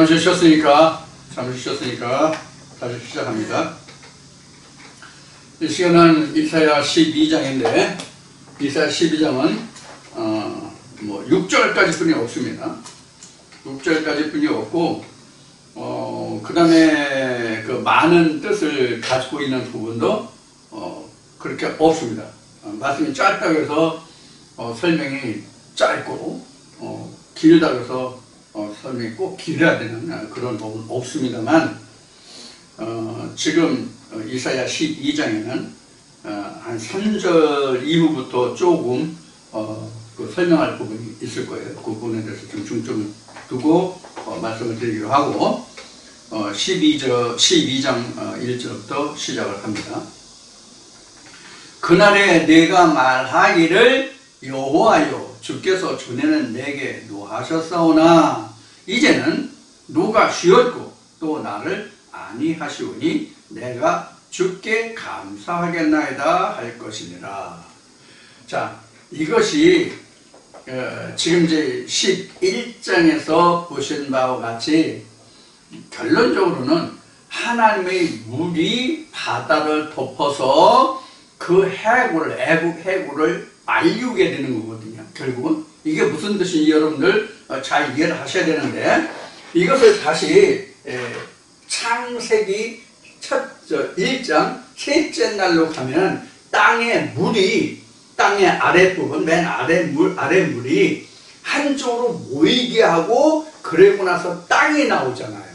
잠시 쉬셨으니까 다시 시작합니다. 이 시간은 이사야 12장인데 이사야 12장은 6절까지 뿐이 없습니다. 6절까지 뿐이 없고 그 다음에 그 많은 뜻을 가지고 있는 부분도 그렇게 없습니다. 말씀이 짧다고 해서 설명이 짧고 길다고 해서 설명이 꼭 길어야 되는 그런 부분은 없습니다만 지금 이사야 12장에는 한 3절 이후부터 조금 그 설명할 부분이 있을 거예요. 그 부분에 대해서 좀 중점을 두고 말씀을 드리기로 하고 12장 1절부터 시작을 합니다. 그날에 내가 말하기를 여호와여 주께서 전에는 내게 노하셨사오나 이제는 누가 쉬었고 또 나를 아니하시오니 내가 주께 감사하겠나이다 할 것이니라. 자, 이것이 지금 이제 11장에서 보신 바와 같이 결론적으로는 하나님의 물이 바다를 덮어서 그 해골을, 애국 해골을 말리게 되는 거거든요. 결국은 이게 무슨 뜻인지 여러분들 잘 이해를 하셔야 되는데, 이것을 다시 창세기 1장 셋째 날로 가면 땅의 물이, 땅의 아랫부분, 맨 아랫물이 한쪽으로 모이게 하고 그러고 나서 땅이 나오잖아요.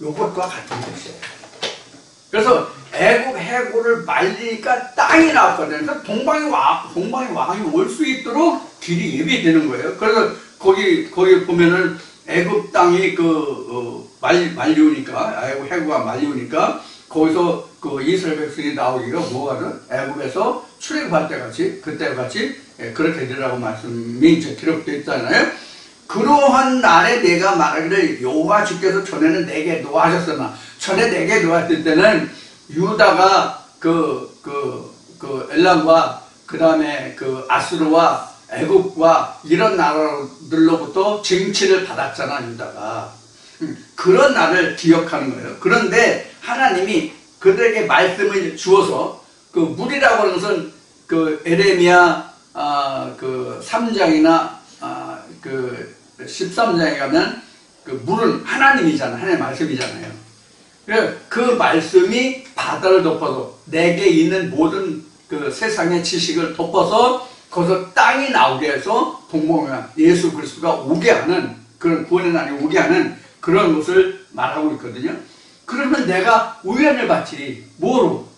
요것과 같은 뜻이에요. 그래서 애국 해골을 말리니까 땅이 나왔거든요. 그래서 동방의 왕이 올 수 있도록 길이 예비되는 거예요. 그래서 거기 보면은 애국 땅이 말리우니까, 애국 해골가 말리우니까 거기서 그 이스라엘 백성이 나오기가 뭐가든 애국에서 출애굽할 때 같이, 그때 같이 그렇게 되라고 말씀이 이제 기록되어 있잖아요. 그러한 날에 내가 말하기를 여호와 주께서 전에는 내게 노하셨으나, 전에 내게 노하실 때는 유다가 엘람과 그 다음에 그 아수르와 애국과 이런 나라들로부터 징치를 받았잖아, 유다가. 그런 날을 기억하는 거예요. 그런데 하나님이 그들에게 말씀을 주어서 그 물이라고 하는 것은 그 에레미야 그 3장이나 그 13장에 가면 그 물은 하나님이잖아. 하나님의 말씀이잖아요. 그 말씀이 바다를 덮어서 내게 있는 모든 그 세상의 지식을 덮어서 거기서 땅이 나오게 해서 동방왕 예수 그리스도가 오게 하는, 그런 구원의 날이 오게 하는 그런 것을 말하고 있거든요. 그러면 내가 우연을 받지. 뭐로?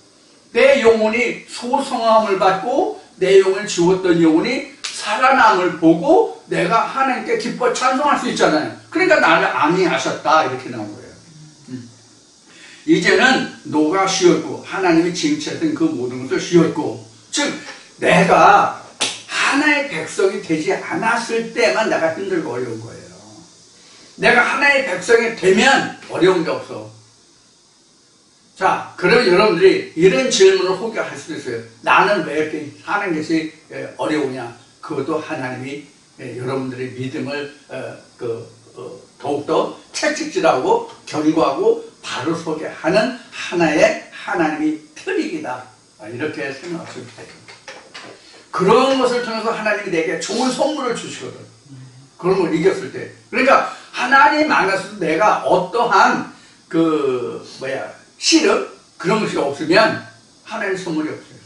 내 영혼이 소성함을 받고 내 영혼을 지웠던 영혼이 살아남을 보고 내가 하나님께 기뻐 찬송할 수 있잖아요. 그러니까 나를 안위하셨다 이렇게 나온 거예요. 이제는 너가 쉬었고 하나님이 징치했던 그 모든 것을 쉬었고, 즉 내가 하나의 백성이 되지 않았을 때만 내가 힘들고 어려운 거예요. 내가 하나의 백성이 되면 어려운 게 없어. 자, 그러면 여러분들이 이런 질문을 혹여 할 수도 있어요. 나는 왜 이렇게 사는 것이 어려우냐? 그것도 하나님이 여러분들의 믿음을 더욱더 채찍질하고 견고하고 바로 서게 하는 하나의 하나님이 트릭이다. 이렇게 생각하시면 돼요. 그런 것을 통해서 하나님이 내게 좋은 선물을 주시거든. 그런 걸 이겼을 때. 그러니까 하나님 안에서도 내가 어떠한 시름? 그런 것이 없으면 하나님의 선물이 없어요.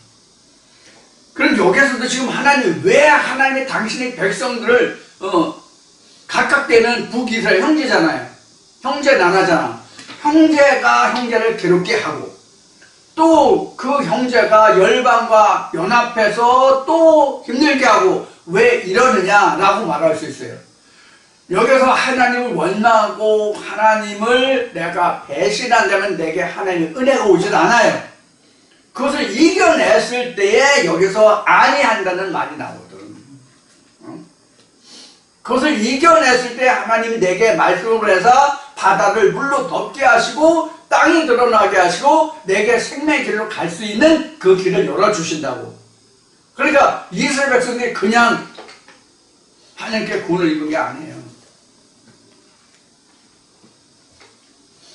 그럼 여기서도 지금 하나님이 왜 하나님이 당신의 백성들을 각각 되는 북이스라엘 형제잖아요. 형제 나라잖아. 형제가 형제를 괴롭게 하고 또 그 형제가 열방과 연합해서 또 힘들게 하고 왜 이러느냐라고 말할 수 있어요. 여기서 하나님을 원망하고 하나님을 내가 배신한다면 내게 하나님의 은혜가 오질 않아요. 그것을 이겨냈을 때에 여기서 아니한다는 말이 나오거든. 그것을 이겨냈을 때 하나님이 내게 말씀을 해서 바다를 물로 덮게 하시고 땅이 드러나게 하시고 내게 생명의 길로 갈 수 있는 그 길을 열어주신다고. 그러니까 이스라엘 백성들이 그냥 하나님께 구원을 입은 게 아니에요.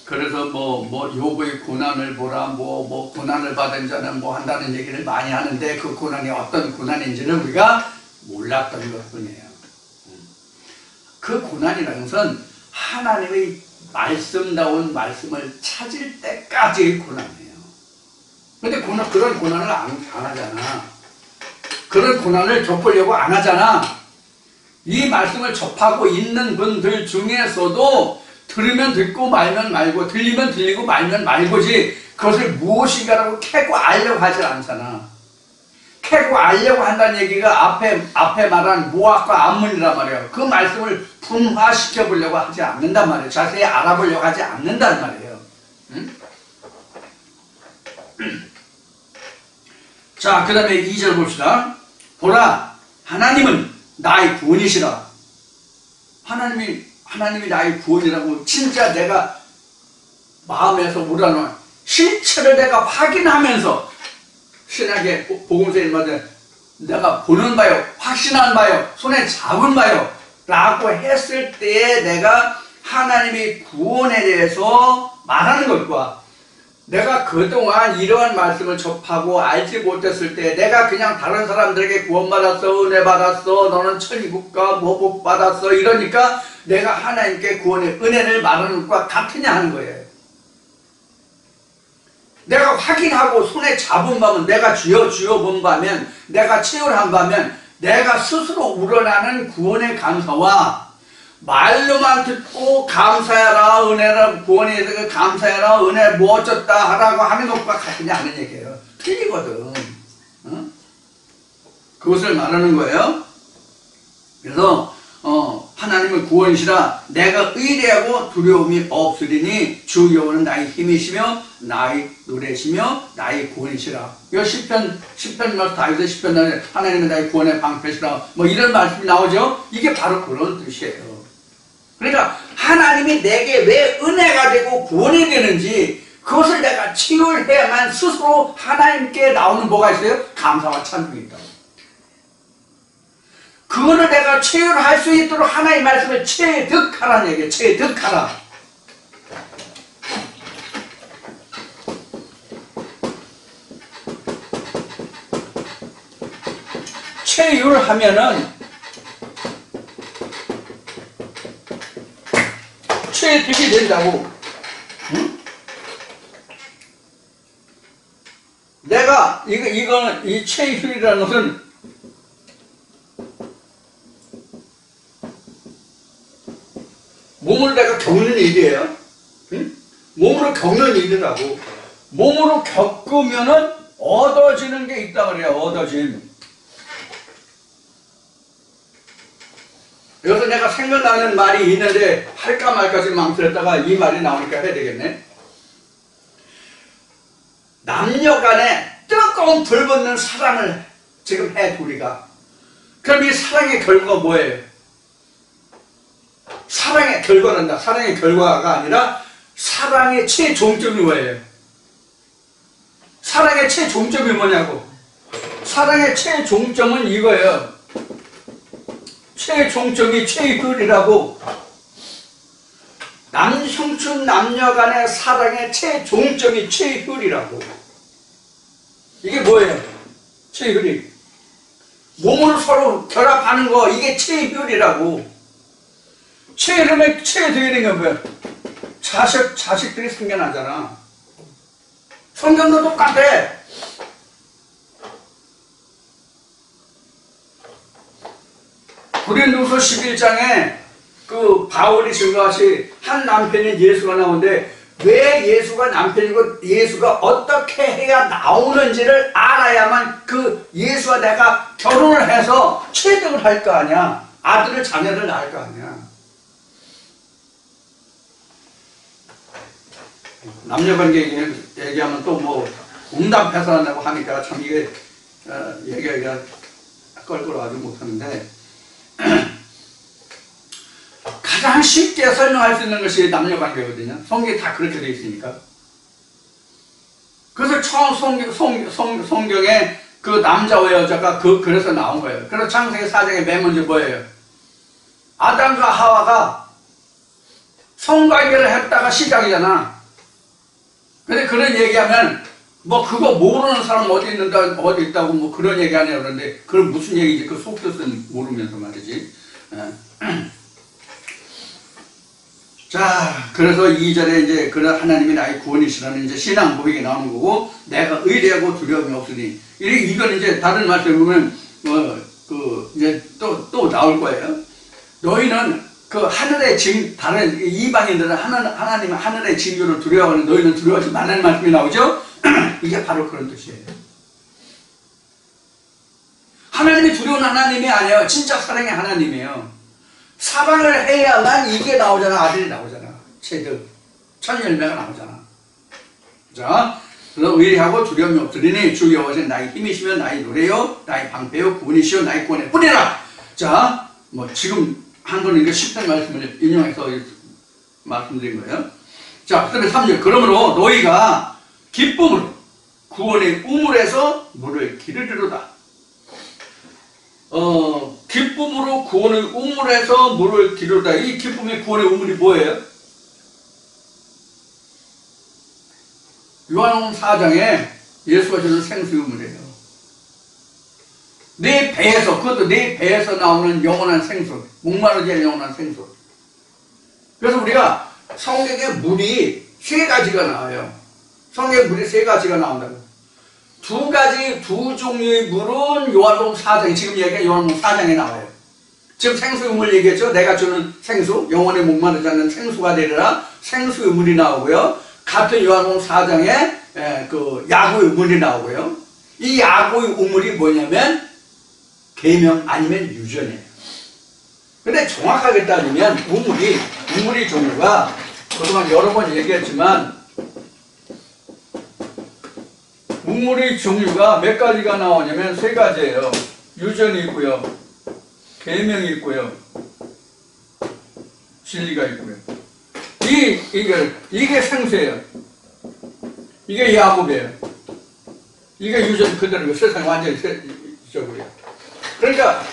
그래서 요거의 고난을 보라, 고난을 받은 자는 뭐 한다는 얘기를 많이 하는데 그 고난이 어떤 고난인지는 우리가 몰랐던 것 뿐이에요. 그 고난이라는 것은 하나님의 말씀다운 말씀을 찾을 때까지의 고난이에요. 근데 그런 고난을 안 하잖아. 그런 고난을 겪으려고 안 하잖아. 이 말씀을 접하고 있는 분들 중에서도 들으면 듣고 말면 말고 들리면 들리고 말면 말고지 그것을 무엇인가라고 캐고 알려고 하지 않잖아. 캐고 알려고 한다는 얘기가 앞에 말한 모학과 안문이란 말이에요. 그 말씀을 분화시켜 보려고 하지 않는단 말이에요. 자세히 알아보려고 하지 않는단 말이에요. 응? 자, 그 다음에 2절 봅시다. 보라, 하나님은 나의 구원이시라. 하나님이 나의 구원이라고 진짜 내가 마음에서 우러나온 실체를 내가 확인하면서 신약의 복음서에 말하는 내가 보는 바요, 확신한 바요, 손에 잡은 바요 라고 했을 때에 내가 하나님의 구원에 대해서 말하는 것과 내가 그동안 이러한 말씀을 접하고 알지 못했을 때 내가 그냥 다른 사람들에게 구원받았어, 은혜 받았어, 너는 천국가 복 받았어 이러니까 내가 하나님께 구원의 은혜를 말하는 것과 같으냐 하는 거예요. 내가 확인하고 손에 잡은 바면 내가 쥐어 본 바면 내가 체험한 바면 내가 스스로 우러나는 구원의 감사와 말로만 듣고 감사해라 은혜라 구원에 대해서 감사해라 은혜 뭐 어쩌다 하라고 하는 것과 같으냐 하는 얘기예요. 틀리거든. 어? 그것을 말하는 거예요. 그래서 하나님은 구원이시라 내가 의뢰하고 두려움이 없으리니 주 여호와는 나의 힘이시며 나의 노래시며 나의 구원이시라. 이거 시편 말씀 다윗의 시편 하나님은 나의 구원의 방패시라 뭐 이런 말씀이 나오죠. 이게 바로 그런 뜻이에요. 그러니까 하나님이 내게 왜 은혜가 되고 구원이 되는지 그것을 내가 치유해야만 스스로 하나님께 나오는 뭐가 있어요? 감사와 찬송이 있다. 그거를 내가 체유를 할 수 있도록 하나님의 말씀을 체득하라는 얘기예요. 체득하라. 체유를 하면은 체득이 된다고. 응? 내가 이거는 이 체유라는 것은 몸을 내가 겪는 일이에요. 응? 몸으로 겪는 일이라고. 몸으로 겪으면은 얻어지는 게 있다 그래요. 얻어짐. 여기서 내가 생각나는 말이 있는데 할까 말까 지금 망설였다가 이 말이 나오니까 해야 되겠네. 남녀 간에 뜨거운 불 붙는 사랑을 지금 해 우리가. 그럼 이 사랑의 결과가 뭐예요? 사랑의 결과란다. 사랑의 결과가 아니라 사랑의 최종점이 뭐예요? 사랑의 최종점이 뭐냐고. 사랑의 최종점은 이거예요. 최종점이 최효율이라고. 남성춘 남녀 간의 사랑의 최종점이 최효율이라고. 이게 뭐예요? 최효율이. 몸으로 서로 결합하는 거 이게 최효율이라고. 최이름에 최되게 된 게 뭐야? 자식들이 생겨나잖아. 성경도 똑같아. 고린도서 11장에 그 바울이 증거하시 한 남편이 예수가 나오는데 왜 예수가 남편이고 예수가 어떻게 해야 나오는지를 알아야만 그 예수와 내가 결혼을 해서 체득을 할 거 아니야. 아들을 자녀를 낳을 거 아니야. 남녀관계 얘기하면 또 뭐 응답해서 한다고 하니까 참 이게 얘기하기가 껄끄러워하지 못하는데 가장 쉽게 설명할 수 있는 것이 남녀관계거든요. 성경이 다 그렇게 되어 있으니까. 그래서 처음 성경에 그 남자와 여자가 그래서 나온 거예요. 그래서 창세기 4장에 맨 먼저 뭐예요? 아담과 하와가 성관계를 했다가 시작이잖아. 근데 그런 얘기하면 뭐 그거 모르는 사람 어디 있는다 어디 있다고 뭐 그런 얘기 하냐 그러는데 그건 무슨 얘기인지 그 속뜻은 모르면서 말이지. 자, 그래서 2절에 이제 그런 하나님이 나의 구원이시라는 이제 신앙 고백이 나오는 거고, 내가 의뢰하고 두려움이 없으니, 이건 이제 다른 말씀에 보면 이제 또 나올 거예요. 너희는 그 하늘의 다른 이방인들은 하나님 하늘의 징조를 두려워하는, 너희는 두려워하지 말라는 말씀이 나오죠. 이게 바로 그런 뜻이에요. 하나님이 두려운 하나님이 아니에요. 진짜 사랑의 하나님이에요. 사랑을 해야만 이게 나오잖아. 아들이 나오잖아. 체득, 첫 열매가 나오잖아. 자, 그래서 의리하고 두려움이 없으리니 주 여호와는 나의 힘이시며 나의 노래요 나의 방패요 구원이시요 나의 구원의 뿌리라. 자, 뭐 지금 한 번은 이게 10편 말씀을 인용해서 말씀드린 거예요. 자, 그다음에 3절. 그러므로 너희가 기쁨으로 구원의 우물에서 물을 기르리로다. 기쁨으로 구원의 우물에서 물을 기르다. 이 기쁨의 구원의 우물이 뭐예요? 요한복음 4장에 예수가 주는 생수의 우물이에요. 내 배에서, 그것도 내 배에서 나오는 영원한 생수, 목마르지 않은 영원한 생수. 그래서 우리가 성경에 물이 세 가지가 나와요. 성경에 물이 세 가지가 나온다고. 두 종류의 물은 요한복음 4장에, 지금 얘기한 요한복음 4장에 나와요. 지금 생수의 물 얘기했죠? 내가 주는 생수, 영원히 목마르지 않는 생수가 되리라. 생수의 물이 나오고요. 같은 요한복음 4장에 그 야구의 우물이 나오고요. 이 야구의 우물이 뭐냐면 계명 아니면 유전이에요. 근데 정확하게 따지면 우물의 종류가 그동안 여러 번 얘기했지만 우물의 종류가 몇 가지가 나오냐면 세 가지예요. 유전이 있고요. 계명이 있고요. 진리가 있고요. 이게 생수예요. 이게 야곱이에요. 이게 유전 그대로 세상 완전히 저거예요. 그러니까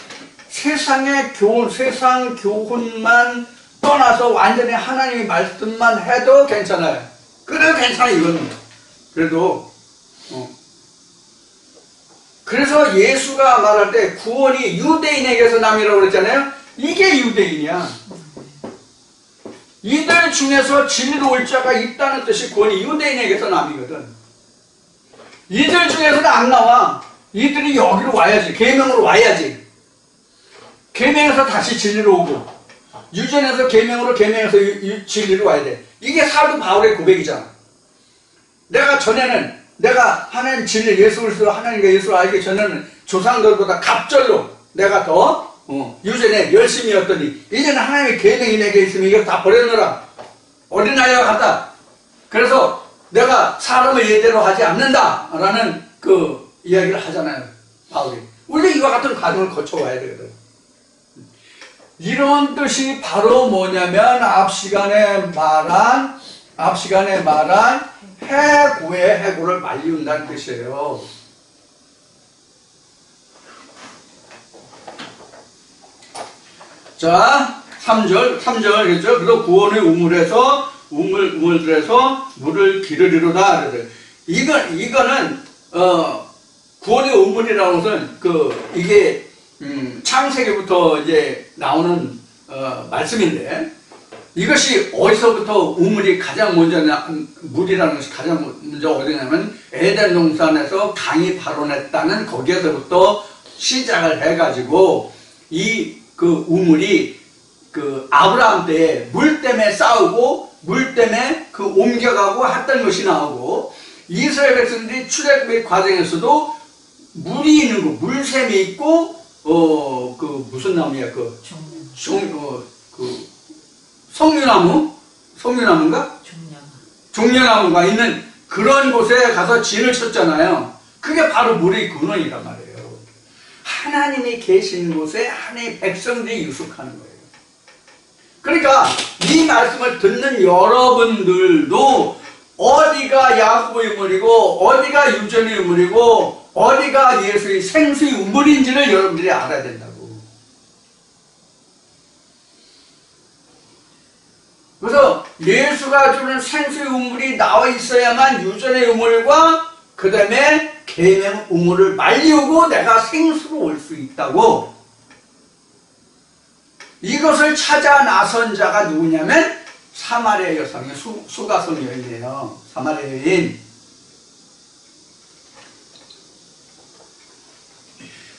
세상 교훈만 떠나서 완전히 하나님의 말씀만 해도 괜찮아요. 그래도 괜찮아요, 이거는. 그래서 예수가 말할 때 구원이 유대인에게서 남이라고 그랬잖아요. 이게 유대인이야. 이들 중에서 진리로 올 자가 있다는 뜻이 구원이 유대인에게서 남이거든. 이들 중에서는 안 나와. 이들이 여기로 와야지. 계명으로 와야지. 계명에서 다시 진리로 오고, 유전에서 계명으로, 계명에서 진리로 와야 돼. 이게 사도 바울의 고백이잖아. 내가 하나님 진리, 예수 그리스도 하나님과 예수를 알기 전에는 조상들보다 갑절로 내가 더 유전에 열심이었더니 이제는 하나님의 계명이 내게 있으면 이거 다 버려놓으라. 어린아이와 같다. 그래서 내가 사람을 예대로 하지 않는다 라는 그 이야기를 하잖아요, 바울이. 원래 이와 같은 과정을 거쳐와야 되거든. 이런 뜻이 바로 뭐냐면 앞 시간에 말한 해고의 해고를 말리운다는 뜻이에요. 자, 3절 그랬죠? 그래서 구원의 우물들에서 물을 기르리로다. 이거는 구원의 우물이라는 것은 이게 창세기부터 이제 나오는 말씀인데, 이것이 어디서부터 우물이 가장 먼저 물이라는 것이 가장 먼저 어디냐면 에덴 동산에서 강이 발원했다는 거기에서부터 시작을 해가지고 그 우물이 그 아브라함 때 물 때문에 싸우고 물 때문에 그 옮겨가고 했던 것이 나오고, 이스라엘 백성들이 출애굽의 과정에서도 물이 있는 거, 물샘이 있고 그 무슨 나무야, 성류나무인가? 종려나무가 있는 그런 곳에 가서 진을 쳤잖아요. 그게 바로 물의 근원이란 말이에요. 하나님이 계신 곳에 하나님의 백성들이 유숙하는 거예요. 그러니까 이 말씀을 듣는 여러분들도 어디가 야곱의 우물이고 어디가 유전의 우물이고 어디가 예수의 생수의 우물인지를 여러분들이 알아야 된다고. 그래서 예수가 주는 생수의 우물이 나와 있어야만 유전의 우물과 그 다음에 계명 우물을 말리우고 내가 생수로 올 수 있다고. 이것을 찾아 나선 자가 누구냐면 사마리아 여성의 수가성 여인이에요. 사마리아 여인.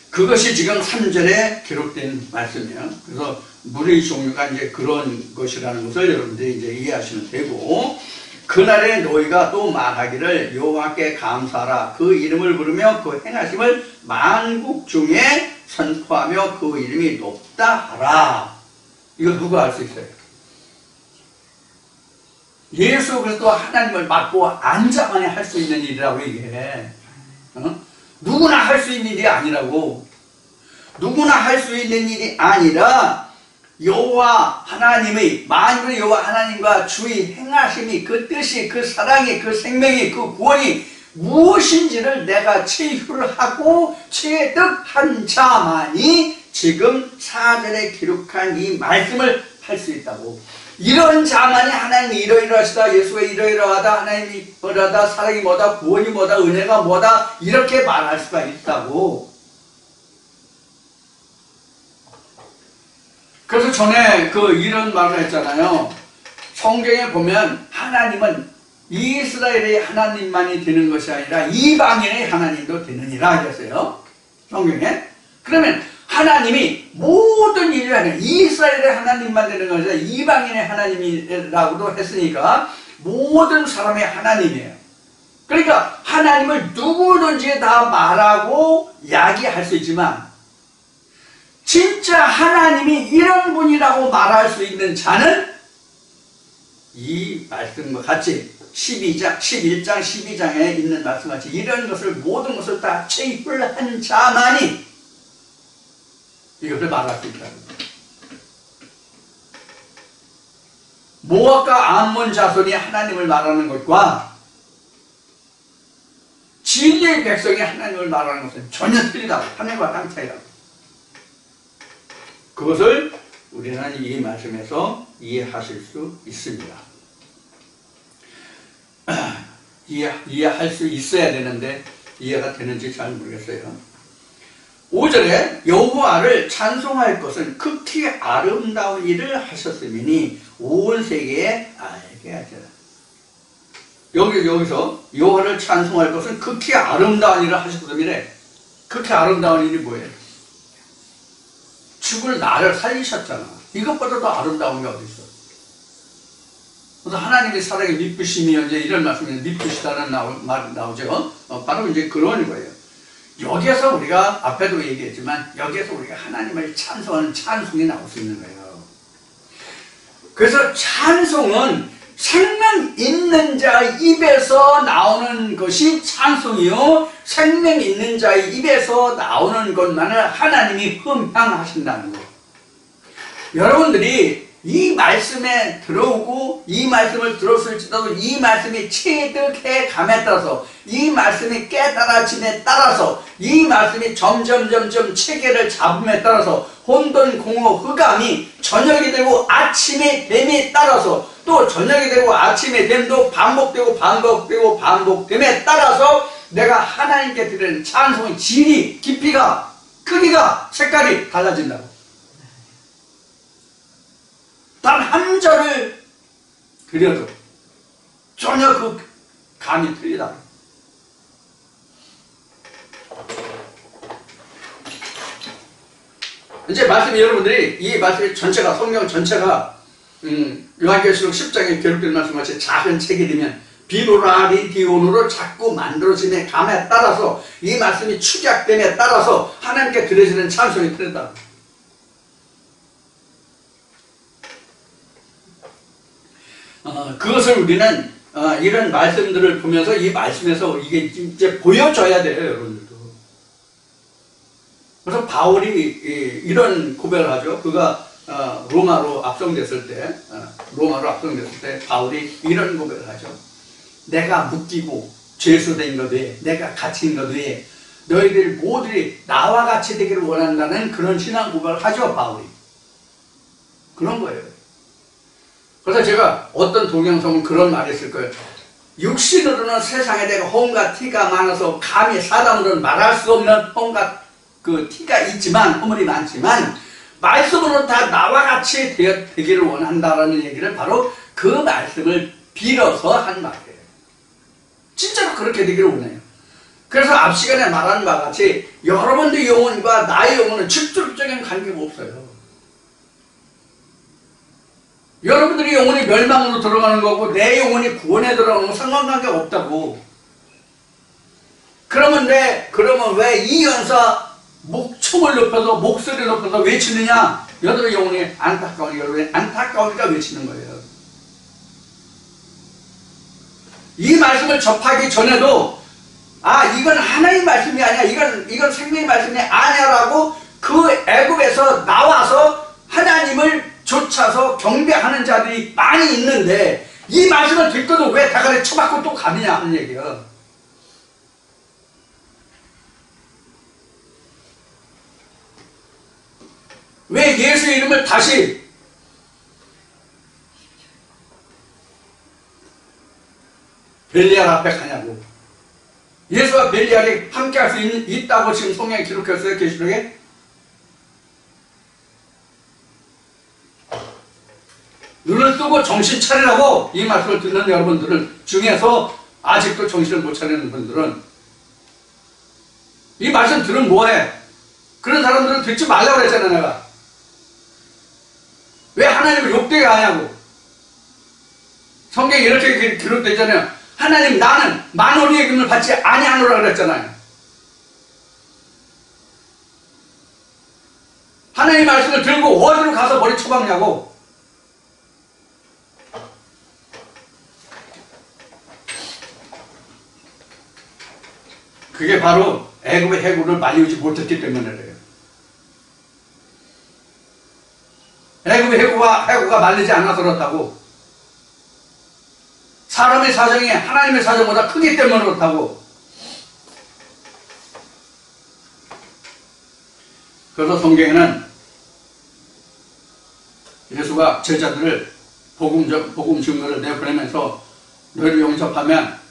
그것이 지금 3절에 기록된 말씀이에요. 그래서 물의 종류가 이제 그런 것이라는 것을 여러분들이 이제 이해하시면 되고, 그날에 너희가 또 말하기를 여호와께 감사하라. 그 이름을 부르며 그 행하심을 만국 중에 선포하며 그 이름이 높다 하라. 이거 누가 알 수 있어요? 예수 그리스도 하나님을 맡고 앉아만이 할 수 있는 일이라고 이게. 누구나 할 수 있는 일이 아니라고. 누구나 할 수 있는 일이 아니라 여호와 하나님의, 만군의 여호와 하나님과 주의 행하심이, 그 뜻이, 그 사랑이, 그 생명이, 그 구원이 무엇인지를 내가 체휼을 하고 체득한 자만이 지금 4절에 기록한 이 말씀을 할 수 있다고. 이런 자만이 하나님이 이러이러하시다, 예수가 이러이러하다, 하나님이 뭐라다, 사랑이 뭐다, 구원이 뭐다, 은혜가 뭐다, 이렇게 말할 수가 있다고. 그래서 전에 이런 말을 했잖아요. 성경에 보면 하나님은 이스라엘의 하나님만이 되는 것이 아니라 이방인의 하나님도 되느니라 하셨어요. 성경에. 그러면 하나님이 모든 인류 하나님, 이스라엘의 하나님만 되는 것이 아니라 이방인의 하나님이라고도 했으니까 모든 사람의 하나님이에요. 그러니까 하나님을 누구든지 다 말하고 야기할 수 있지만 진짜 하나님이 이런 분이라고 말할 수 있는 자는 이 말씀과 같이 11장 12장에 있는 말씀과 같이 이런 것을, 모든 것을 다 체휼한 자만이 이것을 말할 수 있다는 거예요. 모압과 암몬 자손이 하나님을 말하는 것과 진리의 백성이 하나님을 말하는 것은 전혀 틀리다고. 하늘과 땅 차이라고. 그것을 우리는 이 말씀에서 이해하실 수 있습니다. 이해할 수 있어야 되는데 이해가 되는지 잘 모르겠어요. 5절에 여호와를 찬송할 것은 극히 아름다운 일을 하셨음이니 온 세계에 알게 하시라. 여기서 여호와를 찬송할 것은 극히 아름다운 일을 하셨음이래. 극히 아름다운 일이 뭐예요? 죽을 나를 살리셨잖아. 이것보다 더 아름다운 게 어디 있어? 그래서 하나님의 사랑의 미쁘심이 이제 이런 말씀이 미쁘시다는 말이 나오죠. 바로 이제 그런 거예요. 여기에서 우리가 앞에도 얘기했지만 여기에서 우리가 하나님을 찬송하는 찬송이 나올 수 있는 거예요. 그래서 찬송은 생명 있는 자 입에서 나오는 것이 찬송이요, 생명 있는 자의 입에서 나오는 것만을 하나님이 흠향하신다는 거예요. 여러분들이 이 말씀에 들어오고 이 말씀을 들었을지라도 이 말씀이 체득해 감에 따라서, 이 말씀이 깨달아짐에 따라서, 이 말씀이 점점 체계를 잡음에 따라서 혼돈, 공허, 흑암이 저녁이 되고 아침이 됨에 따라서, 또 저녁이 되고 아침이 됨도 반복됨에 따라서 내가 하나님께 드리는 찬송의 질이, 깊이가, 크기가, 색깔이 달라진다고. 단 한 절을 드려도 전혀 그 감이 틀리다. 이제 말씀이, 여러분들이 이 말씀이 전체가, 성경 전체가 요한계시록 10장에 기록된 말씀같이 작은 책이 되면 비로라리디온으로 자꾸 만들어짐의 감에 따라서, 이 말씀이 축약됨에 따라서 하나님께 드려지는 찬송이 틀린다. 그것을 우리는 이런 말씀들을 보면서 이 말씀에서 이게 이제 보여줘야 돼요, 여러분들도. 그래서 바울이 이런 고백을 하죠. 그가 로마로 압송됐을 때 바울이 이런 고백을 하죠. 내가 묶이고 죄수된 것 외에, 내가 갇힌 것 외에 너희들 모두들이 나와 같이 되기를 원한다는 그런 신앙 고백을 하죠, 바울이. 그런 거예요. 그래서 제가 어떤 동영상은 그런 말이 있을 거예요. 육신으로는 세상에 내가 허물과 티가 많아서 감히 사람으로는 말할 수 없는 허물과 그 티가 있지만, 허물이 많지만, 말씀으로 다 나와 같이 되기를 원한다라는 얘기를 바로 그 말씀을 빌어서 한 말이에요. 진짜로 그렇게 되기를 원해요. 그래서 앞 시간에 말한 바와 같이 여러분들 영혼과 나의 영혼은 직접적인 관계가 없어요. 여러분들의 영혼이 멸망으로 들어가는 거고 내 영혼이 구원에 들어가는 건 상관관계가 없다고. 그러면 왜 이 연사 목청을 높여서 목소리를 높여서 외치느냐? 여러분의 영혼이 안타까우니까 외치는 거예요. 이 말씀을 접하기 전에도 이건 하나님 말씀이 아니야, 이건 생명의 말씀이 아니야라고 그 애굽에서 나와서 하나님을 쫓아서 경배하는 자들이 많이 있는데 이 말씀을 듣고도 왜 대가리 쳐박고 또 가느냐 하는 얘기예요. 왜 예수의 이름을 다시 벨리알 앞에 가냐고. 예수와 벨리알이 함께 할 수 있다고 지금 성경에 기록했어요, 계시록에. 눈을 뜨고 정신 차리라고 이 말씀을 듣는 여러분들 중에서 아직도 정신을 못 차리는 분들은 이 말씀 들으면 뭐해? 그런 사람들은 듣지 말라고 그랬잖아, 내가. 왜 하나님을 욕되게 하냐고. 성경에 이렇게 기록되잖아요. 하나님, 나는 만원의 금을 받지 아니하노라 그랬잖아요. 하나님 말씀을 들고 어디로 가서 머리 쳐박냐고. 그게 바로 애굽의 해골을 말리우지 못했기 때문에 그래요. 애굽의 해골가 말리지 않아서 그렇다고. 사람의 사정이 하나님의 사정보다 크기 때문에 그렇다고. 그래서 성경에는 예수가 제자들을 복음 증거를 내보내면서 너희를 용접하면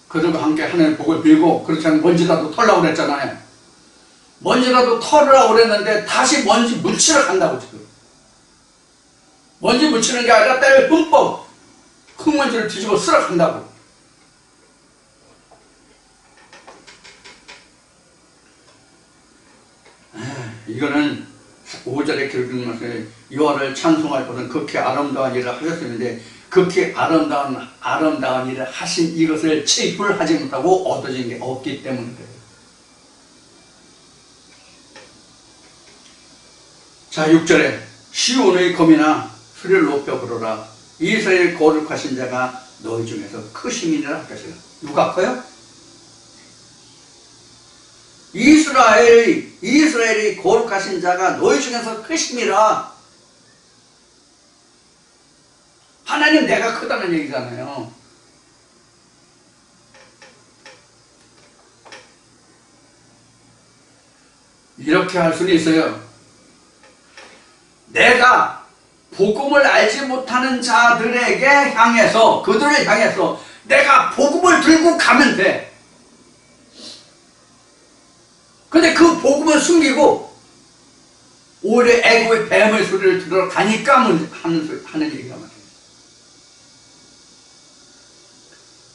그들과 함께 하나님의 복을 빌고 그렇지 않으면 먼지라도 털라고 그랬잖아요. 먼지라도 털으라고 그랬는데 다시 먼지 묻히러 간다고 지금. 먼지 묻히는 게 아니라 때를 흠뻑 흙먼지를 뒤집어 쓸어 간다고. 이거는 5절에 기록된 말씀에 여호와를 찬송할 것은 극히 아름다운 일을 하셨는데 극히 아름다운 일을 하신 이것을 체불하지 못하고 얻어진 게 없기 때문에 그래요. 자, 6절에 시온의 검이나 소리를 높여 부르라. 이스라엘 거룩하신 자가 너희 중에서 크심이니라 하셨어요. 누가 커요? 이스라엘이 거룩하신 자가 너희 중에서 크심이라. 하나님 내가 크다는 얘기잖아요. 이렇게 할 수는 있어요. 내가 복음을 알지 못하는 자들에게 향해서, 그들을 향해서 내가 복음을 들고 가면 돼. 근데 그 복음을 숨기고 오히려 애고의 뱀의 소리를 들으러 가니까 하는 얘기가 말이에요.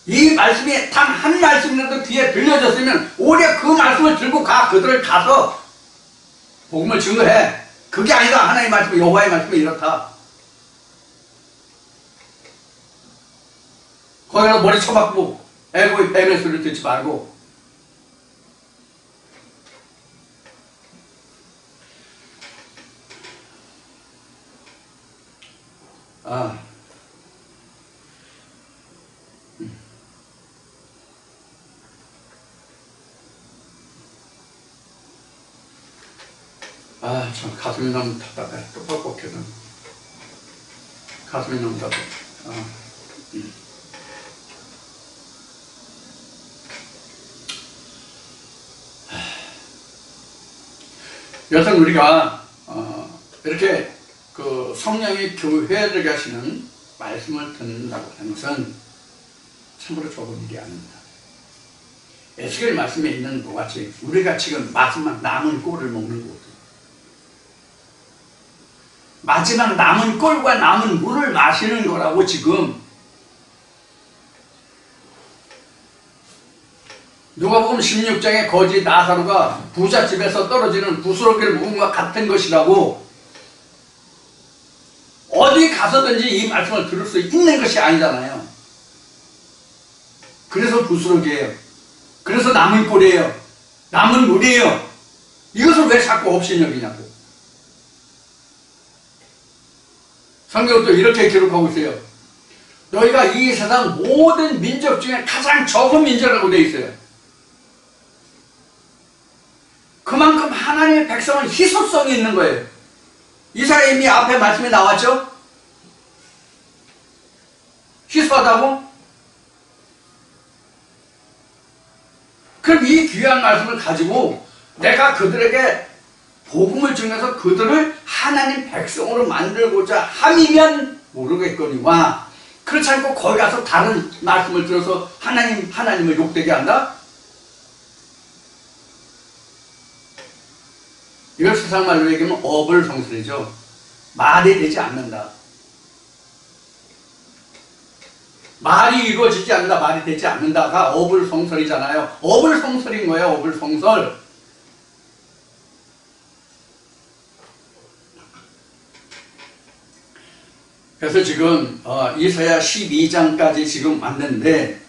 이 말씀이 단 한 말씀이라도 귀에 들려졌으면 오히려 그 말씀을 들고 가. 그들을 가서 복음을 증거해. 그게 아니라 하나님의 말씀, 여호와의 말씀이 이렇다. 거기서 머리 쳐박고 애고의 뱀의 소리를 듣지 말고. 참 가슴이 너무 답답해. 또 뻑뻑해서 가슴이 너무 답답해. 여튼 우리가 이렇게 그 성령이 교회를 가시는 말씀을 듣는다고 하는 것은 참으로 좋은 일이 아닙니다. 에스겔 말씀에 있는 것 같이 우리가 지금 마지막 남은 꼴을 먹는 거거든요. 마지막 남은 꼴과 남은 물을 마시는 거라고 지금. 누가복음 16장에 거지 나사로가 부잣집에서 떨어지는 부스러기를 먹은 것과 같은 것이라고. 어디 가서든지 이 말씀을 들을 수 있는 것이 아니잖아요. 그래서 부스러기예요. 그래서 남은 꼴이에요. 남은 물이에요. 이것을 왜 자꾸 업신여기냐고. 성경은 또 이렇게 기록하고 있어요. 너희가 이 세상 모든 민족 중에 가장 적은 민족이라고 되어 있어요. 그만큼 하나님의 백성은 희소성이 있는 거예요. 이사야 이미 앞에 말씀이 나왔죠? 희소하다고? 그럼 이 귀한 말씀을 가지고 내가 그들에게 복음을 전해서 그들을 하나님 백성으로 만들고자 함이면 모르겠거니와, 그렇지 않고 거기 가서 다른 말씀을 들어서 하나님을 욕되게 한다? 이걸 세상 말로 얘기하면 어불성설이죠. 말이 되지 않는다. 말이 이루어지지 않는다, 말이 되지 않는다가 어불성설이잖아요. 어불성설인 거예요, 어불성설. 그래서 지금 이사야 12장까지 지금 왔는데,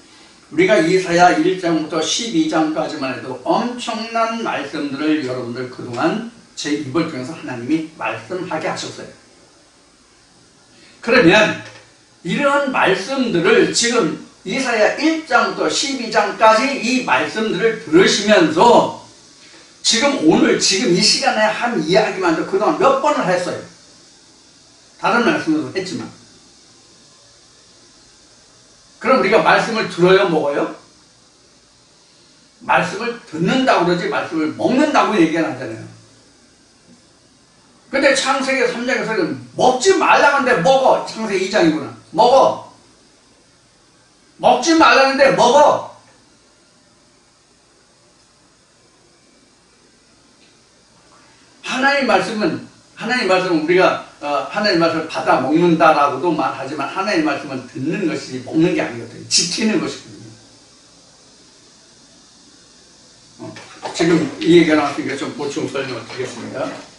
우리가 이사야 1장부터 12장까지만 해도 엄청난 말씀들을 여러분들 그동안 제 입을 통해서 하나님이 말씀하게 하셨어요. 그러면 이런 말씀들을 지금 이사야 1장부터 12장까지 이 말씀들을 들으시면서 지금 오늘 지금 이 시간에 한 이야기만 그동안 몇 번을 했어요. 다른 말씀도 했지만. 그럼 우리가 말씀을 들어요, 먹어요? 말씀을 듣는다고 그러지 말씀을 먹는다고 얘기는 하잖아요. 근데 창세기 3장에서는 먹지 말라는데 먹어. 창세기 2장이구나. 먹어. 먹지 말라는데 먹어. 하나님 말씀은 우리가 하나님 말씀을 받아 먹는다라고도 말하지만 하나님 말씀은 듣는 것이 먹는 게 아니거든요. 지키는 것이거든요. 지금 이 얘기가 나왔으니까 좀 보충 설명을 드리겠습니다.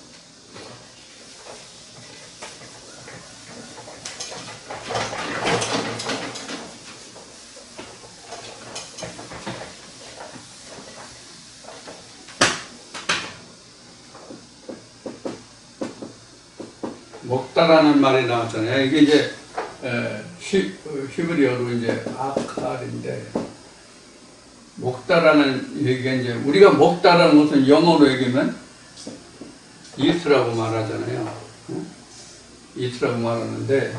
먹다라는 말이 나왔잖아요. 이게 이제 히브리어로 이제 아칼인데, 먹다라는 얘기가 이제 우리가 먹다라는 것은 영어로 얘기하면 eat라고 말하잖아요. eat라고 말하는데,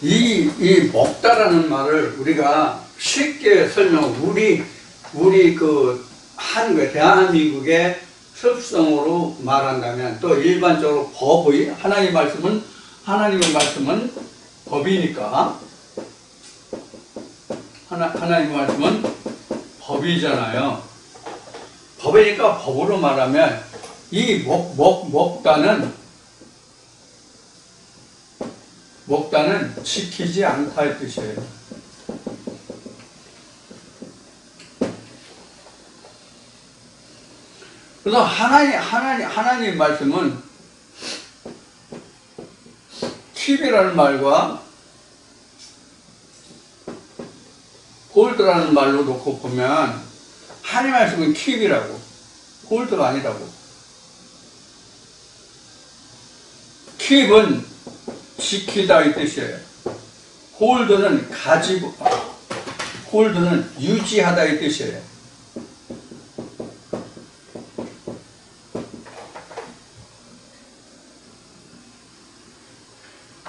이 먹다라는 말을 우리가 쉽게 우리 그 한국의 대한민국의 습성으로 말한다면, 또 일반적으로 하나님의 말씀은 법이니까, 하나님의 말씀은 법이잖아요. 법이니까 법으로 말하면 이 먹다는 지키지 않다 이 뜻이에요. 그래서 하나님 말씀은 킵이라는 말과 홀드라는 말로 놓고 보면 하나님 말씀은 킵이라고, 홀드가 아니라고. 킵은 지키다 이 뜻이에요. 홀드는 유지하다 이 뜻이에요.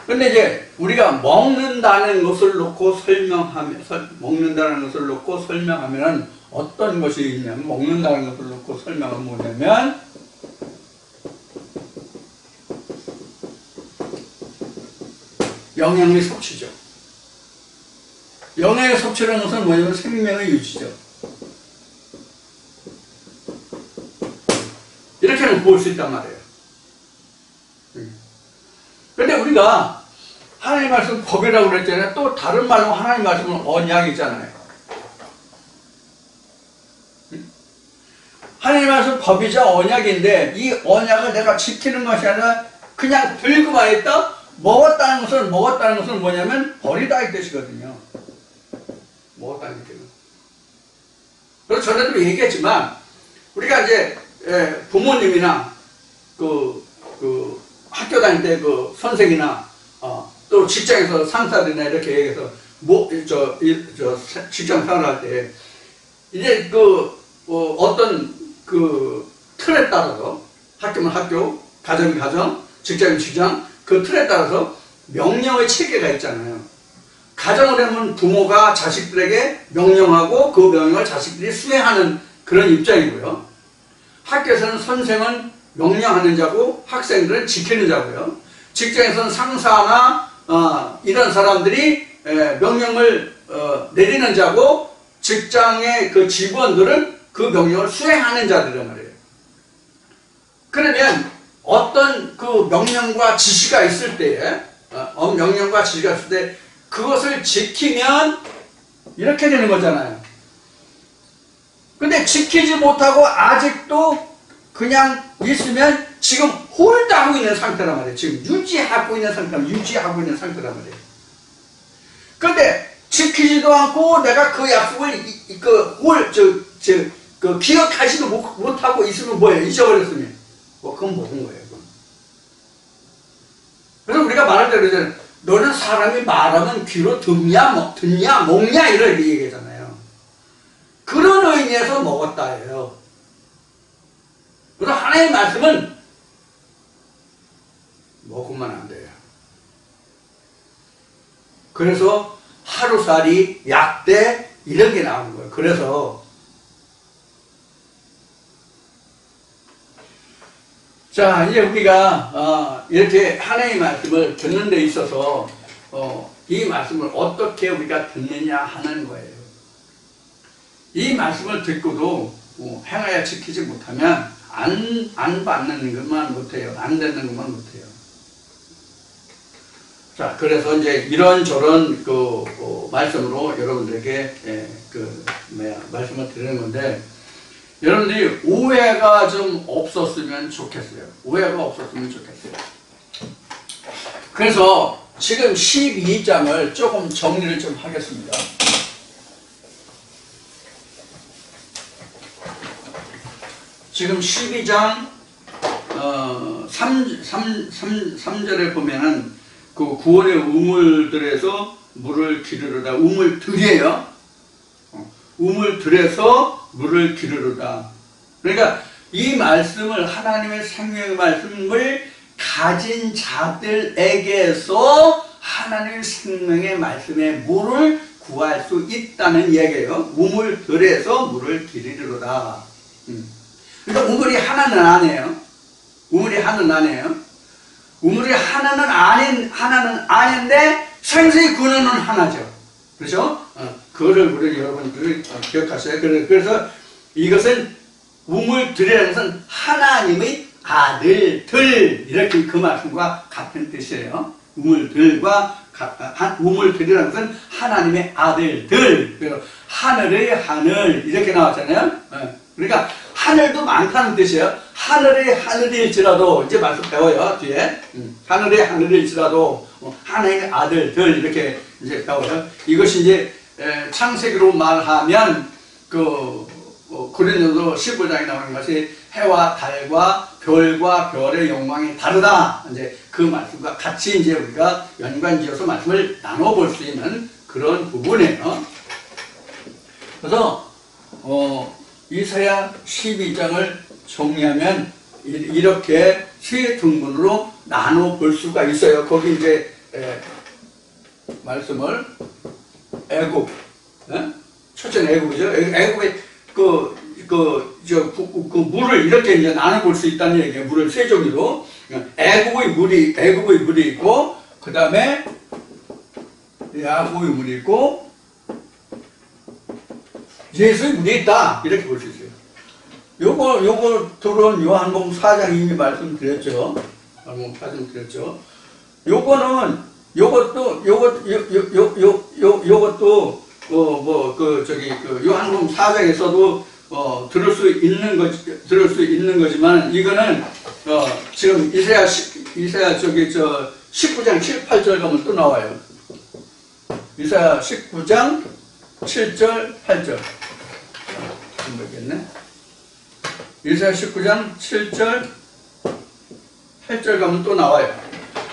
근데 이제 우리가 먹는다는 것을 놓고 설명하면 어떤 것이 있냐면, 먹는다는 것을 놓고 설명은 뭐냐면, 영양의 섭취죠. 영양의 섭취라는 것은 뭐냐면 생명의 유지죠. 이렇게는 볼 수 있단 말이에요. 그런데 우리가 하나님 말씀 법이라고 그랬잖아요. 또 다른 말로 하나님 말씀은 언약이잖아요. 하나님 말씀 법이자 언약인데 이 언약을 내가 지키는 것이 아니라 그냥 들고만 있다? 먹었다는 것은 뭐냐면 버리다 이 뜻이거든요. 먹었다는 뜻은. 그래서 전에도 얘기했지만 우리가 이제 부모님이나 그 학교 다닐 때 그 선생이나 또 직장에서 상사들이나 이렇게 얘기해서 직장 생활할 때 이제 어떤 그 틀에 따라서 학교면 학교, 가정이면 가정, 직장이면 직장 그 틀에 따라서 명령의 체계가 있잖아요. 가정을 하면 부모가 자식들에게 명령하고 그 명령을 자식들이 수행하는 그런 입장이고요. 학교에서는 선생은 명령하는 자고 학생들은 지키는 자고요. 직장에서는 상사나 이런 사람들이 명령을 내리는 자고 직장의 그 직원들은 그 명령을 수행하는 자들이란 말이에요. 그러면 어떤 그 명령과 지시가 있을 때에 명령과 지시가 있을 때 그것을 지키면 이렇게 되는 거잖아요. 근데 지키지 못하고 아직도 그냥 있으면 지금 홀드하고 있는 상태란 말이에요. 지금 유지하고 있는 상태란 말이에요. 그런데 지키지도 않고 내가 그 약속을 기억하지도 못하고 있으면 뭐예요? 잊어버렸으면. 그건 먹은 거예요. 그건. 그래서 우리가 말할 때 그러잖아요. 너는 사람이 말하면 귀로 듣냐 먹냐 이런 얘기잖아요. 그런 의미에서 먹었다예요. 그래서 하나님의 말씀은 먹으면 안 돼요. 그래서 하루살이, 약대 이런 게 나오는 거예요. 그래서 자 이제 우리가 이렇게 하나님의 말씀을 듣는 데 있어서 이 말씀을 어떻게 우리가 듣느냐 하는 거예요. 이 말씀을 듣고도 행하여 지키지 못하면 안 받는 것만 못해요. 안 되는 것만 못해요. 자, 그래서 이제 이런저런 말씀으로 여러분들에게 말씀을 드리는 건데, 여러분들이 오해가 좀 없었으면 좋겠어요. 그래서 지금 12장을 조금 정리를 좀 하겠습니다. 지금 12장 3절에 보면은 그 구원의 우물들에서 물을 기르르다. 우물들이에요. 우물들에서 물을 기르르다. 그러니까 이 말씀을 하나님의 생명의 말씀을 가진 자들에게서 하나님의 생명의 말씀의 물을 구할 수 있다는 얘기예요. 우물들에서 물을 기르르다. 그러니까 우물이 하나는 아니에요. 우물이 하나는 아닌데 생수의 근원은 하나죠. 그렇죠? 그거를 우리 여러분들이 기억하셔야 돼요. 그래서 이것은 우물들이라는 것은 하나님의 아들들 이렇게 그 말씀과 같은 뜻이에요. 우물들이라는 것은 하나님의 아들들. 그래서 하늘의 하늘 이렇게 나왔잖아요. 그러니까 하늘도 많다는 뜻이에요. 하늘일지라도 이제 말씀 배워요 뒤에. 하늘일지라도 하나님의 아들들 이렇게 이제 배워요. 이것이 이제 창세기로 말하면 고린도서 15장에 나오는 것이 해와 달과 별과 별의 영광이 다르다. 이제 그 말씀과 같이 이제 우리가 연관지어서 말씀을 나눠볼 수 있는 그런 부분이에요. 그래서 이사야 12장을 정리하면 이렇게 세 등분으로 나눠 볼 수가 있어요. 거기 이제 말씀을 애굽, 첫째는 애굽이죠. 애굽의 물을 이렇게 이제 나눠 볼 수 있다는 얘기예요. 물을 세 종류로. 애굽의 물이 있고, 그 다음에 야곱의 물이 있고 예수의 물이 있다. 이렇게 볼 수 있어요. 요거 들은 요한복음 4장 이미 말씀드렸죠. 요것도 요한복음 4장에서도 들을 수 있는 거지만 이거는 지금 이사야 19장 7, 8절 가면 또 나와요. 이사야 19장 7절 8절 모르겠네. 이사야 19장 7절 8절 가면 또 나와요.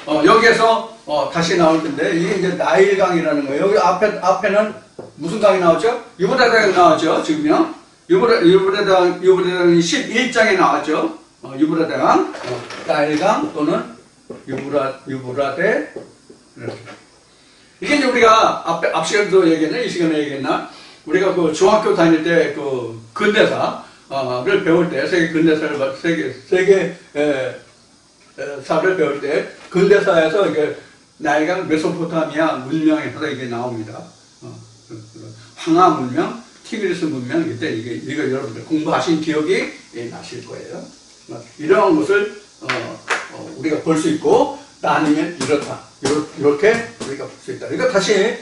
여기에서 다시 나올 텐데 이게 이제 나일강이라는 거예요. 여기 앞에는 무슨 강이 나왔죠? 유브라강이 나왔죠. 지금요. 유브라강이 11장에 나왔죠. 유브라강, 나일강 또는 유브라데 이렇게. 이게 이제 우리가 앞 시간에도 얘기했나 이 시간에 얘기했나? 우리가 그 중학교 다닐 때 그 근대사를 배울 때 세계 사를 배울 때 근대사에서 이게 나일강 메소포타미아 문명에서 이게 나옵니다. 황하 문명, 티그리스 문명 이때 이거 여러분들 공부하신 기억이 나실 거예요. 이러한 것을 우리가 볼 수 있고 나누면 이렇다. 이렇게 우리가 볼 수 있다. 그러니까 다시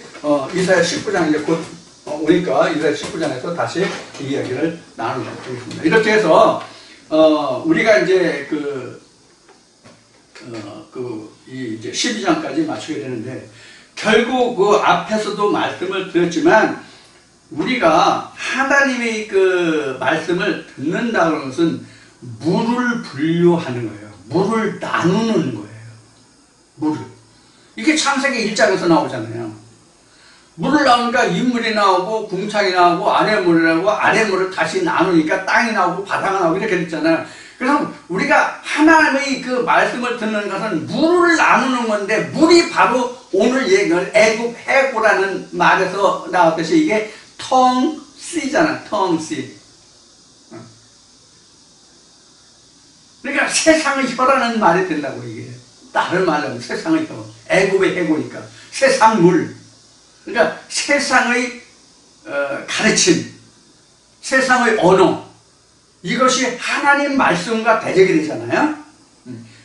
이사야 19장 이제 곧 오니까 이사야 19장에서 다시 이 이야기를 나누도록 하겠습니다. 이렇게 해서 우리가 이제 이제 12장까지 맞추게 되는데 결국 그 앞에서도 말씀을 드렸지만 우리가 하나님의 그 말씀을 듣는다는 것은 물을 분류하는 거예요. 물을 나누는 거예요. 물을. 이게 창세기 1장에서 나오잖아요. 물을 나오니까 인물이 나오고 궁창이 나오고 아래물이 나오고 아래물을 다시 나누니까 땅이 나오고 바다가 나오고 이렇게 됐잖아요. 그래서 우리가 하나님의 그 말씀을 듣는 것은 물을 나누는 건데 물이 바로 오늘 얘기할 애굽 해고라는 말에서 나왔듯이 이게 텅씨잖아. 텅씨. 그러니까 세상의 혀라는 말이 된다고 이게. 다른 말로 세상의 혀. 애굽의 해고니까. 세상 물. 그러니까 세상의 가르침. 세상의 언어. 이것이 하나님 말씀과 대적이 되잖아요.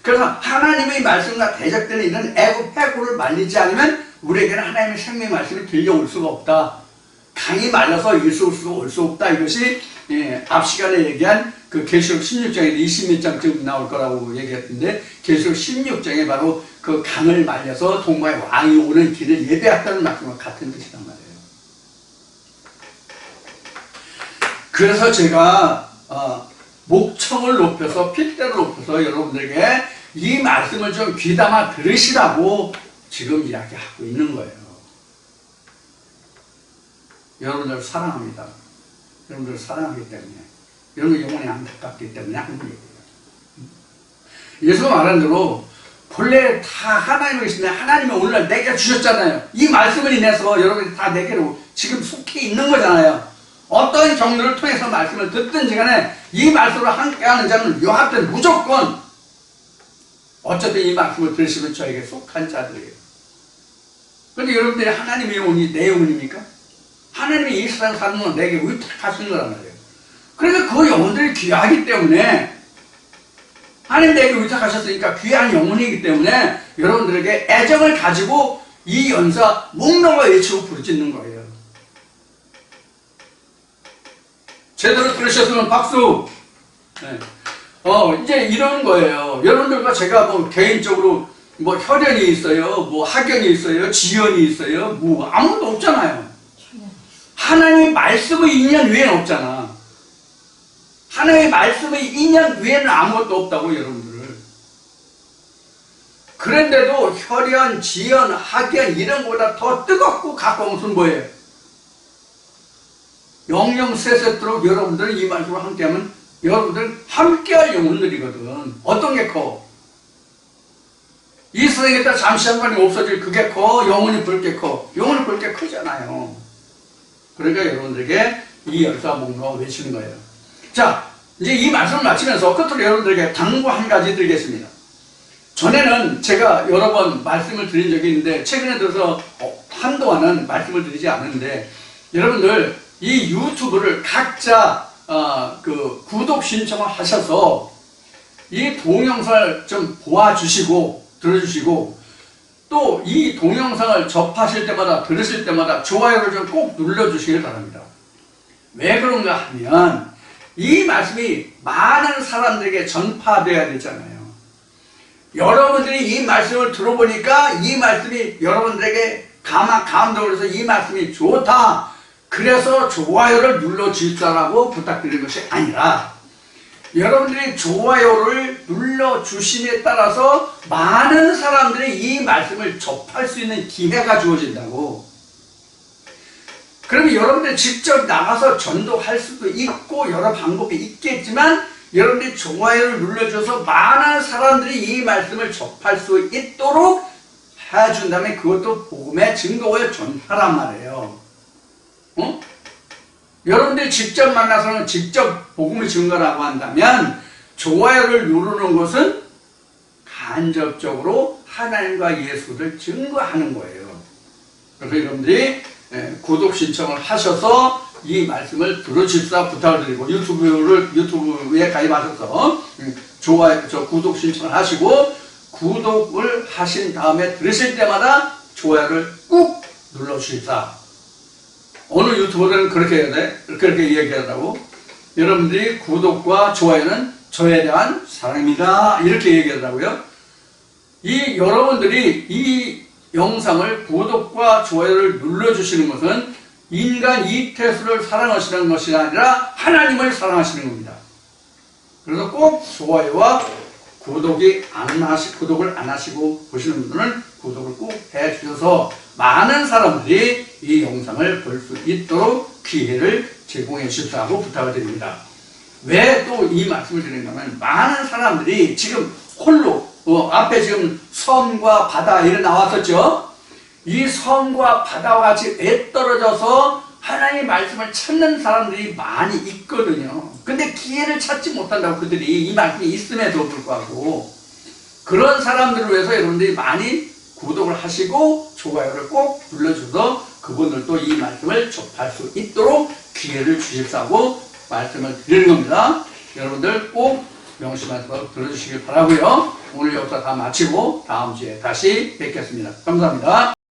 그래서 하나님의 말씀과 대적되는 이런 애굽 해고를 말리지 않으면 우리에게는 하나님의 생명 말씀이 들려올 수가 없다. 강이 말라서 일수수가 올 수 없다. 이것이 앞 시간에 얘기한 그 계시록 16장에 20몇 장쯤 나올 거라고 얘기했는데 계시록 16장에 바로 그 강을 말려서 동방의 왕이 오는 길을 예배했다는 말씀과 같은 뜻이란 말이에요. 그래서 제가 목청을 높여서 핏대를 높여서 여러분들에게 이 말씀을 좀 귀담아 들으시라고 지금 이야기하고 있는 거예요. 여러분들 사랑합니다. 여러분들 사랑하기 때문에 여러분 영혼이 안타깝기 때문에 하는 얘기예요. 예수가 말한 대로 본래 다 하나님이 계신데 하나님이 오늘날 내게 주셨잖아요. 이 말씀을 인해서 여러분이 다 내게로 지금 속해 있는 거잖아요. 어떤 경로를 통해서 말씀을 듣든지 간에 이 말씀을 함께하는 자는 요한때 무조건 어쨌든 이 말씀을 들으시면 저에게 속한 자들이에요. 그런데 여러분들이 하나님의 영혼이 내 영혼입니까? 하나님이 이 세상 사는 건 내게 위탁하신 거란 말이에요. 그러니까 그 영혼들이 귀하기 때문에 하나님 내게 위탁하셨으니까 귀한 영혼이기 때문에 여러분들에게 애정을 가지고 이 연사 목놓아 외치고 부르짖는 거예요. 제대로 들으셨으면 박수. 네. 이제 이런 거예요. 여러분들과 제가 뭐 개인적으로 뭐 혈연이 있어요, 뭐 학연이 있어요, 지연이 있어요, 뭐 아무것도 없잖아요. 하나님의 말씀의 인연 외에는 없잖아. 하나님의 말씀의 인연 외에는 아무것도 없다고 여러분들. 그런데도 혈연, 지연, 학연 이런 것보다 더 뜨겁고 가까운 것은 뭐예요? 영영 세세토록 여러분들 이 말씀을 함께하면 여러분들 함께할 영혼들이거든. 어떤 게 커? 이 세상에다 잠시 한 번이 없어질 그게 커? 영혼이 붉게 커? 영혼이 붉게 크잖아요. 그러니까 여러분들에게 이 열사 목록 외치는 거예요. 자, 이제 이 말씀을 마치면서 끝으로 여러분들에게 당부 한 가지 드리겠습니다. 전에는 제가 여러 번 말씀을 드린 적이 있는데 최근에 들어서 한동안은 말씀을 드리지 않는데, 여러분들 이 유튜브를 각자 그 구독 신청을 하셔서 이 동영상을 좀 보아주시고 들어주시고, 또 이 동영상을 접하실 때마다 들으실 때마다 좋아요를 좀 꼭 눌러주시길 바랍니다. 왜 그런가 하면 이 말씀이 많은 사람들에게 전파되어야 되잖아요. 여러분들이 이 말씀을 들어보니까 이 말씀이 여러분들에게 감동을 해서 이 말씀이 좋다, 그래서 좋아요를 눌러주시라고 부탁드리는 것이 아니라, 여러분들이 좋아요를 눌러주심에 따라서 많은 사람들이 이 말씀을 접할 수 있는 기회가 주어진다고. 그러면 여러분들이 직접 나가서 전도할 수도 있고 여러 방법이 있겠지만, 여러분들이 좋아요를 눌러줘서 많은 사람들이 이 말씀을 접할 수 있도록 해준다면 그것도 복음의 증거의 전파란 말이에요. 여러분들이 직접 만나서는 직접 복음의 증거라고 한다면, 좋아요를 누르는 것은 간접적으로 하나님과 예수를 증거하는 거예요. 그래서 여러분들이 구독 신청을 하셔서 이 말씀을 들으십사 부탁을 드리고, 유튜브에 가입하셔서 좋아요, 구독 신청을 하시고, 구독을 하신 다음에 들으실 때마다 좋아요를 꾹 눌러주십사. 어느 유튜버들은 그렇게 해야 돼? 그렇게 얘기하더라고. 여러분들이 구독과 좋아요는 저에 대한 사랑입니다, 이렇게 얘기하더라고요. 여러분들이 이 영상을 구독과 좋아요를 눌러주시는 것은 인간 이태수를 사랑하시는 것이 아니라 하나님을 사랑하시는 겁니다. 그래서 꼭 좋아요와 구독을 안 하시고 보시는 분들은 구독을 꼭 해주셔서 많은 사람들이 이 영상을 볼 수 있도록 기회를 제공해 주십사고 부탁을 드립니다. 왜 또 이 말씀을 드리는가 하면, 많은 사람들이 지금 홀로 앞에 지금 섬과 바다 이런 나왔었죠. 이 섬과 바다와 같이 애떨어져서 하나님의 말씀을 찾는 사람들이 많이 있거든요. 근데 기회를 찾지 못한다고, 그들이 이 말씀이 있음에도 불구하고. 그런 사람들을 위해서 여러분들이 많이 구독을 하시고 좋아요를 꼭 눌러줘서 그분들도 이 말씀을 접할 수 있도록 기회를 주십사고 말씀을 드리는 겁니다. 여러분들 꼭 명심해서 들어주시길 바라고요. 오늘 여기서 다 마치고 다음 주에 다시 뵙겠습니다. 감사합니다.